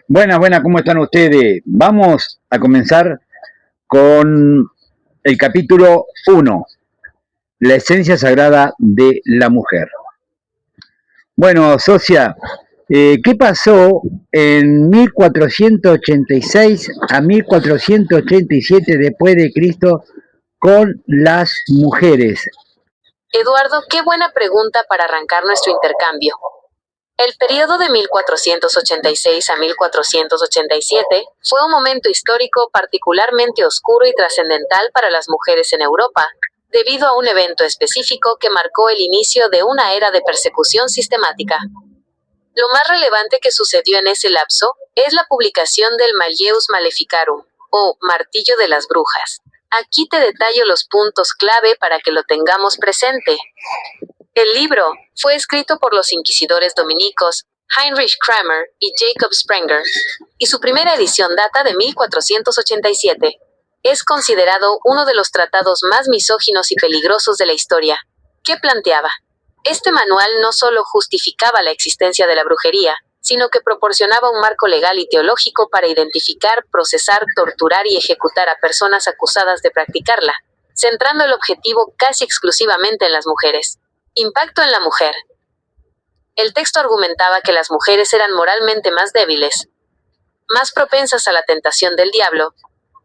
Buenas, buenas, ¿cómo están ustedes? Vamos a comenzar con el capítulo uno, la esencia sagrada de la mujer. Bueno, socia, ¿qué pasó en 1486 a 1487 después de Cristo con las mujeres? Eduardo, qué buena pregunta para arrancar nuestro intercambio. El periodo de 1486 a 1487 fue un momento histórico particularmente oscuro y trascendental para las mujeres en Europa, debido a un evento específico que marcó el inicio de una era de persecución sistemática. Lo más relevante que sucedió en ese lapso es la publicación del Malleus Maleficarum, o Martillo de las Brujas. Aquí te detallo los puntos clave para que lo tengamos presente. El libro fue escrito por los inquisidores dominicos Heinrich Kramer y Jacob Sprenger, y su primera edición data de 1487. Es considerado uno de los tratados más misóginos y peligrosos de la historia. ¿Qué planteaba? Este manual no solo justificaba la existencia de la brujería, sino que proporcionaba un marco legal y teológico para identificar, procesar, torturar y ejecutar a personas acusadas de practicarla, centrando el objetivo casi exclusivamente en las mujeres. Impacto en la mujer. El texto argumentaba que las mujeres eran moralmente más débiles, más propensas a la tentación del diablo,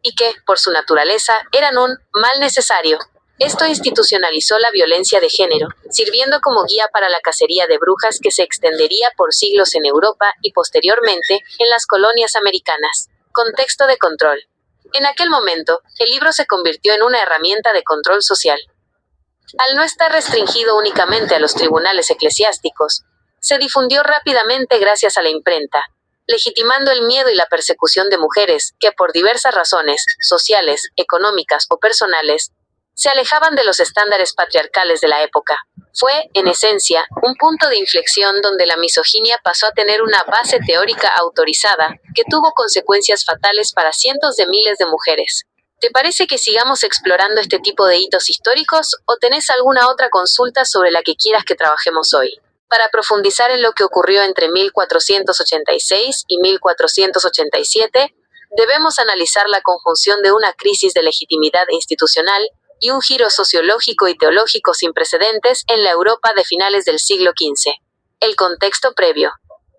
y que, por su naturaleza, eran un mal necesario. Esto institucionalizó la violencia de género, sirviendo como guía para la cacería de brujas que se extendería por siglos en Europa y posteriormente en las colonias americanas. Contexto de control. En aquel momento, el libro se convirtió en una herramienta de control social. Al no estar restringido únicamente a los tribunales eclesiásticos, se difundió rápidamente gracias a la imprenta, legitimando el miedo y la persecución de mujeres que, por diversas razones, sociales, económicas o personales, se alejaban de los estándares patriarcales de la época. Fue, en esencia, un punto de inflexión donde la misoginia pasó a tener una base teórica autorizada, que tuvo consecuencias fatales para cientos de miles de mujeres. ¿Te parece que sigamos explorando este tipo de hitos históricos o tenés alguna otra consulta sobre la que quieras que trabajemos hoy? Para profundizar en lo que ocurrió entre 1486 y 1487, debemos analizar la conjunción de una crisis de legitimidad institucional y un giro sociológico y teológico sin precedentes en la Europa de finales del siglo XV. El contexto previo.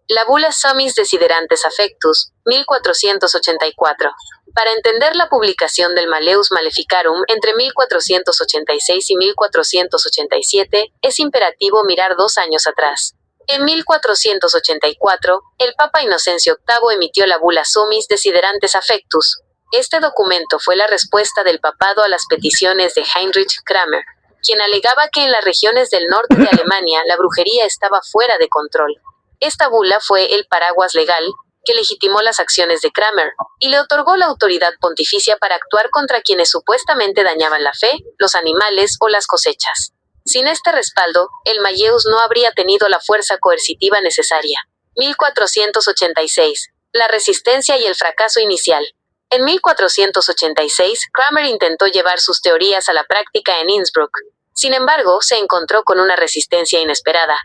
La Bula Summis Desiderantes Affectus, 1484. Para entender la publicación del Malleus Maleficarum entre 1486 y 1487, es imperativo mirar 2 años atrás. En 1484, el Papa Inocencio VIII emitió la Bula Summis Desiderantes Affectus. Este documento fue la respuesta del papado a las peticiones de Heinrich Kramer, quien alegaba que en las regiones del norte de Alemania la brujería estaba fuera de control. Esta bula fue el paraguas legal que legitimó las acciones de Kramer y le otorgó la autoridad pontificia para actuar contra quienes supuestamente dañaban la fe, los animales o las cosechas. Sin este respaldo, el Malleus no habría tenido la fuerza coercitiva necesaria. 1486. La resistencia y el fracaso inicial. En 1486, Kramer intentó llevar sus teorías a la práctica en Innsbruck. Sin embargo, se encontró con una resistencia inesperada.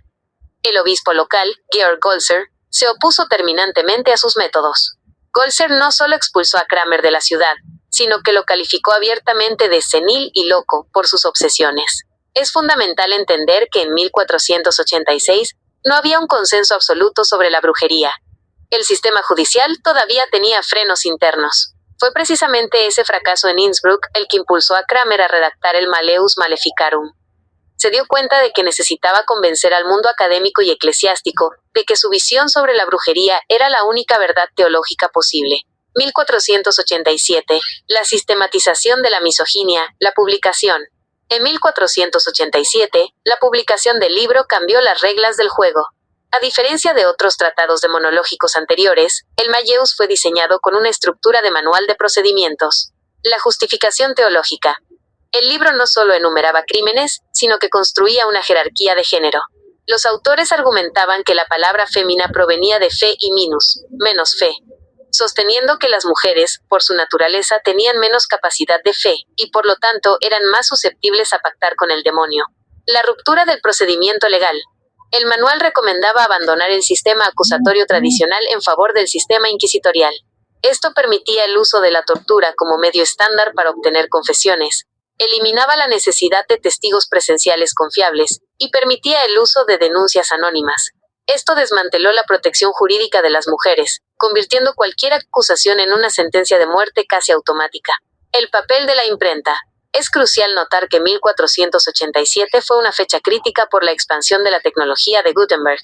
El obispo local, Georg Golzer, se opuso terminantemente a sus métodos. Golzer no solo expulsó a Kramer de la ciudad, sino que lo calificó abiertamente de senil y loco por sus obsesiones. Es fundamental entender que en 1486 no había un consenso absoluto sobre la brujería. El sistema judicial todavía tenía frenos internos. Fue precisamente ese fracaso en Innsbruck el que impulsó a Kramer a redactar el Malleus Maleficarum. Se dio cuenta de que necesitaba convencer al mundo académico y eclesiástico de que su visión sobre la brujería era la única verdad teológica posible. 1487. La sistematización de la misoginia, la publicación. En 1487, la publicación del libro cambió las reglas del juego. A diferencia de otros tratados demonológicos anteriores, el Malleus fue diseñado con una estructura de manual de procedimientos. La justificación teológica. El libro no solo enumeraba crímenes, sino que construía una jerarquía de género. Los autores argumentaban que la palabra fémina provenía de fe y minus, menos fe, sosteniendo que las mujeres, por su naturaleza, tenían menos capacidad de fe, y por lo tanto eran más susceptibles a pactar con el demonio. La ruptura del procedimiento legal. El manual recomendaba abandonar el sistema acusatorio tradicional en favor del sistema inquisitorial. Esto permitía el uso de la tortura como medio estándar para obtener confesiones, eliminaba la necesidad de testigos presenciales confiables y permitía el uso de denuncias anónimas. Esto desmanteló la protección jurídica de las mujeres, convirtiendo cualquier acusación en una sentencia de muerte casi automática. El papel de la imprenta. Es crucial notar que 1487 fue una fecha crítica por la expansión de la tecnología de Gutenberg.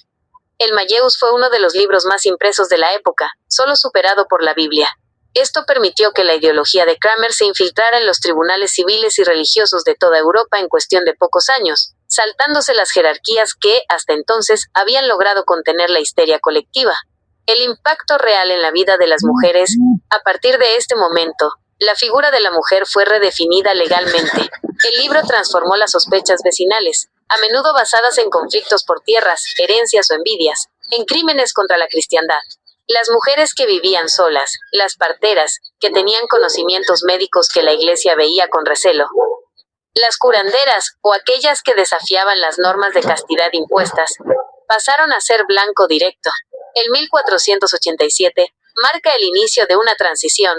El Malleus fue uno de los libros más impresos de la época, solo superado por la Biblia. Esto permitió que la ideología de Cranmer se infiltrara en los tribunales civiles y religiosos de toda Europa en cuestión de pocos años, saltándose las jerarquías que, hasta entonces, habían logrado contener la histeria colectiva. El impacto real en la vida de las mujeres. A partir de este momento, la figura de la mujer fue redefinida legalmente. El libro transformó las sospechas vecinales, a menudo basadas en conflictos por tierras, herencias o envidias, en crímenes contra la cristiandad. Las mujeres que vivían solas, las parteras, que tenían conocimientos médicos que la iglesia veía con recelo, las curanderas, o aquellas que desafiaban las normas de castidad impuestas, pasaron a ser blanco directo. El 1487 marca el inicio de una transición,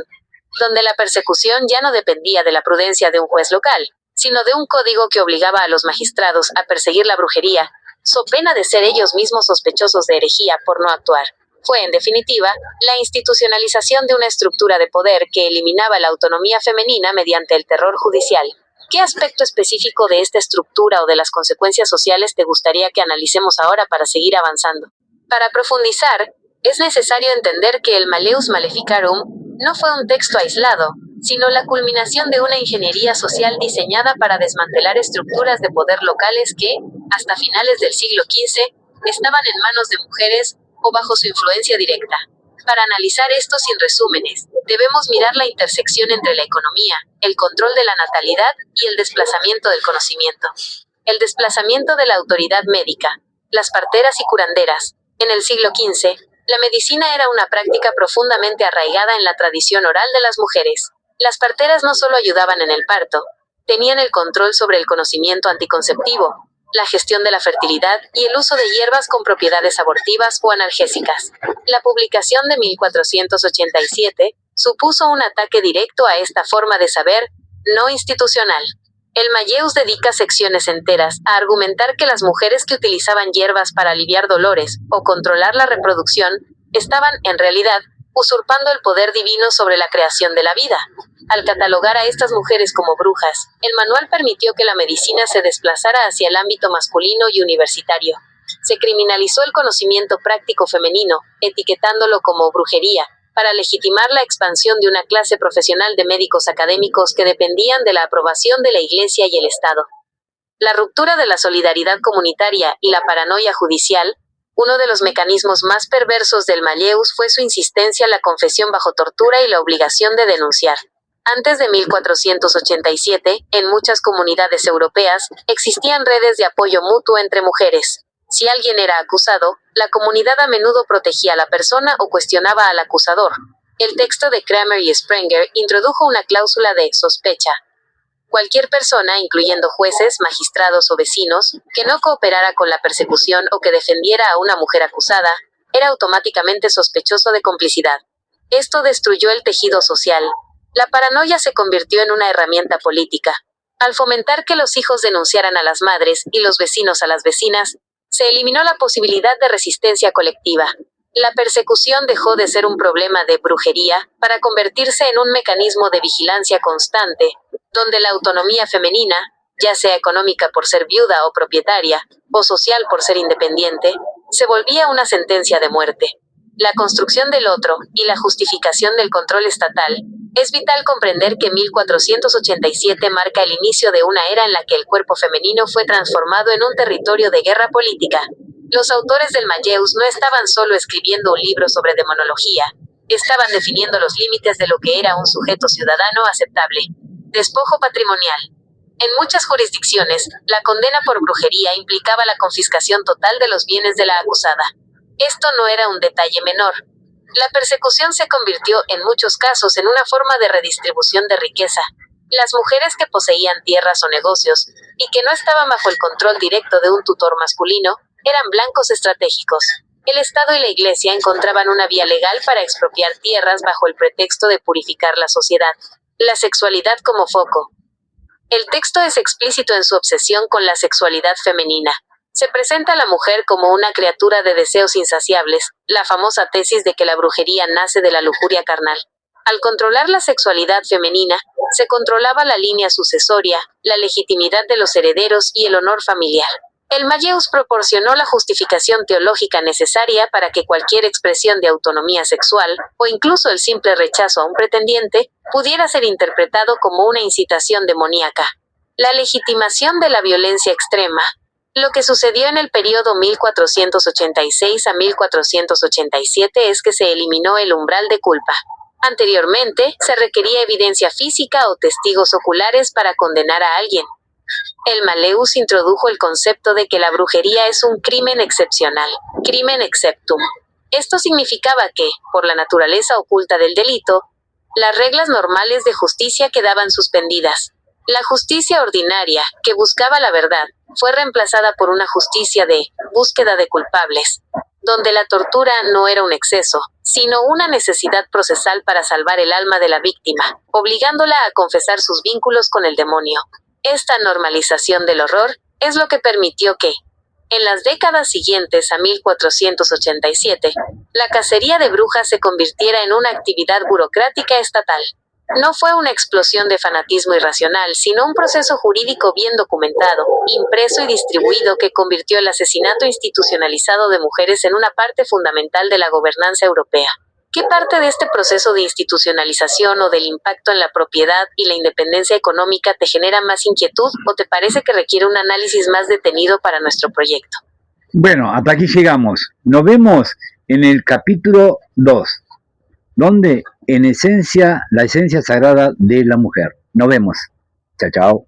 donde la persecución ya no dependía de la prudencia de un juez local, sino de un código que obligaba a los magistrados a perseguir la brujería, so pena de ser ellos mismos sospechosos de herejía por no actuar. Fue, en definitiva, la institucionalización de una estructura de poder que eliminaba la autonomía femenina mediante el terror judicial. ¿Qué aspecto específico de esta estructura o de las consecuencias sociales te gustaría que analicemos ahora para seguir avanzando? Para profundizar, es necesario entender que el Malleus Maleficarum no fue un texto aislado, sino la culminación de una ingeniería social diseñada para desmantelar estructuras de poder locales que, hasta finales del siglo XV, estaban en manos de mujeres o bajo su influencia directa. Para analizar esto sin resúmenes, debemos mirar la intersección entre la economía, el control de la natalidad y el desplazamiento del conocimiento. El desplazamiento de la autoridad médica. Las parteras y curanderas. En el siglo XV, la medicina era una práctica profundamente arraigada en la tradición oral de las mujeres. Las parteras no solo ayudaban en el parto, tenían el control sobre el conocimiento anticonceptivo, la gestión de la fertilidad y el uso de hierbas con propiedades abortivas o analgésicas. La publicación de 1487 supuso un ataque directo a esta forma de saber no institucional. El Malleus dedica secciones enteras a argumentar que las mujeres que utilizaban hierbas para aliviar dolores o controlar la reproducción estaban, en realidad, usurpando el poder divino sobre la creación de la vida. Al catalogar a estas mujeres como brujas, el manual permitió que la medicina se desplazara hacia el ámbito masculino y universitario. Se criminalizó el conocimiento práctico femenino, etiquetándolo como brujería, para legitimar la expansión de una clase profesional de médicos académicos que dependían de la aprobación de la Iglesia y el Estado. La ruptura de la solidaridad comunitaria y la paranoia judicial. Uno de los mecanismos más perversos del Malleus fue su insistencia en la confesión bajo tortura y la obligación de denunciar. Antes de 1487, en muchas comunidades europeas, existían redes de apoyo mutuo entre mujeres. Si alguien era acusado, la comunidad a menudo protegía a la persona o cuestionaba al acusador. El texto de Cranmer y Sprenger introdujo una cláusula de sospecha. Cualquier persona, incluyendo jueces, magistrados o vecinos, que no cooperara con la persecución o que defendiera a una mujer acusada, era automáticamente sospechoso de complicidad. Esto destruyó el tejido social. La paranoia se convirtió en una herramienta política. Al fomentar que los hijos denunciaran a las madres y los vecinos a las vecinas, se eliminó la posibilidad de resistencia colectiva. La persecución dejó de ser un problema de brujería para convertirse en un mecanismo de vigilancia constante, donde la autonomía femenina, ya sea económica por ser viuda o propietaria, o social por ser independiente, se volvía una sentencia de muerte. La construcción del otro y la justificación del control estatal. Es vital comprender que 1487 marca el inicio de una era en la que el cuerpo femenino fue transformado en un territorio de guerra política. Los autores del Malleus no estaban solo escribiendo un libro sobre demonología, estaban definiendo los límites de lo que era un sujeto ciudadano aceptable. Despojo patrimonial. En muchas jurisdicciones, la condena por brujería implicaba la confiscación total de los bienes de la acusada. Esto no era un detalle menor. La persecución se convirtió, en muchos casos, en una forma de redistribución de riqueza. Las mujeres que poseían tierras o negocios, y que no estaban bajo el control directo de un tutor masculino, eran blancos estratégicos. El Estado y la Iglesia encontraban una vía legal para expropiar tierras bajo el pretexto de purificar la sociedad. La sexualidad como foco. El texto es explícito en su obsesión con la sexualidad femenina. Se presenta a la mujer como una criatura de deseos insaciables, la famosa tesis de que la brujería nace de la lujuria carnal. Al controlar la sexualidad femenina, se controlaba la línea sucesoria, la legitimidad de los herederos y el honor familiar. El Malleus proporcionó la justificación teológica necesaria para que cualquier expresión de autonomía sexual, o incluso el simple rechazo a un pretendiente, pudiera ser interpretado como una incitación demoníaca. La legitimación de la violencia extrema. Lo que sucedió en el periodo 1486 a 1487 es que se eliminó el umbral de culpa. Anteriormente, se requería evidencia física o testigos oculares para condenar a alguien. El Malleus introdujo el concepto de que la brujería es un crimen excepcional, crimen exceptum. Esto significaba que, por la naturaleza oculta del delito, las reglas normales de justicia quedaban suspendidas. La justicia ordinaria, que buscaba la verdad, fue reemplazada por una justicia de búsqueda de culpables, donde la tortura no era un exceso, sino una necesidad procesal para salvar el alma de la víctima, obligándola a confesar sus vínculos con el demonio. Esta normalización del horror es lo que permitió que, en las décadas siguientes a 1487, la cacería de brujas se convirtiera en una actividad burocrática estatal. No fue una explosión de fanatismo irracional, sino un proceso jurídico bien documentado, impreso y distribuido que convirtió el asesinato institucionalizado de mujeres en una parte fundamental de la gobernanza europea. ¿Qué parte de este proceso de institucionalización o del impacto en la propiedad y la independencia económica te genera más inquietud o te parece que requiere un análisis más detenido para nuestro proyecto? Bueno, hasta aquí llegamos. Nos vemos en el capítulo 2, donde en esencia, la esencia sagrada de la mujer. Nos vemos. Chao, chao.